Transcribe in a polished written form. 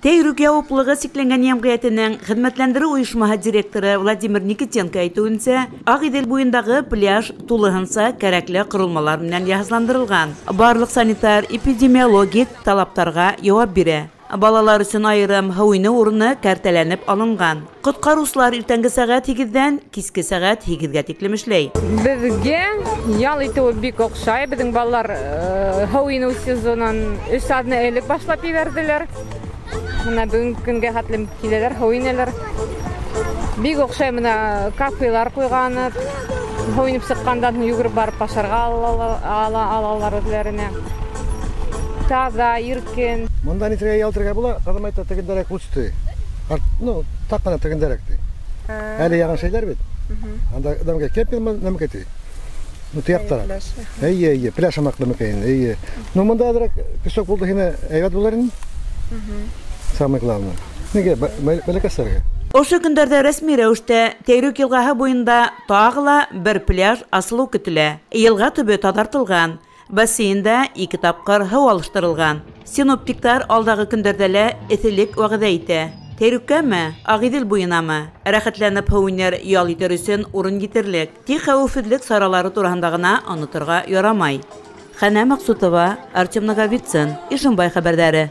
Тейрук яуаплығы сикленген емгиятының хидмәтләндіру уйышмаһы директоры Владимир Никитенко әйтүенсә, Ак-Идел буендағы пляж тулыһынса кәрәкле корылмалар менән яһазландырылган. Барлык санитар-эпидемиологик талаптарга җавап бирә. Балалар өчен айрым һауыны урыны кәртәләнеп алынган. Коткаручылар иртәнге сәгать 8-дән киске сәгать 8-гә тиклем эшләй. Безгә ял итү бик охшай. Безнең балалар һауыны сезонын 3 сәгатьне элек башлап ибәрделәр. Мына бүгенге көнгә хәтлем киләләр, һауынылар. Бик охшай, мына кафелар куйган. Һауынып чыккандан йөгереп барып пашарга алалар үзләренә. Таза, иркен. Монда нитергә ялтырга була, кадам айта тегендәрәк булышты. Ну, таккана тегендәрәкте. Әле яган шәйләр бит. Анда адамга кеппен нәмкәте. Ну, тияктара. Әйе, пляж амаклы микәен. Әйе. Ну, монда дирәк кисок булды һине әйбәт буларын. Самое главное. Неге бәләкәсәргә. Ошо көндәрдә рәсми рәвештә Тейрук елгаһы буенда тагыла бер пляж асылу көтелә. Елга төбе тазартылган. Бассейнда 2 тапкыр һава алыштырылган. Синоптиктар алдагы көндәрдә лә эҫелек вәгъдә итә. Тейруккәме, Ак-Идел буенамы? Рәхәтләнеп һауыннар ял итер өчен урын җитерлек. Тик хәвефсезлек саралары турында гына онытырга ярамай. Хәнә Максутова, Артем Наговицын, Ишембай хәбәрләре.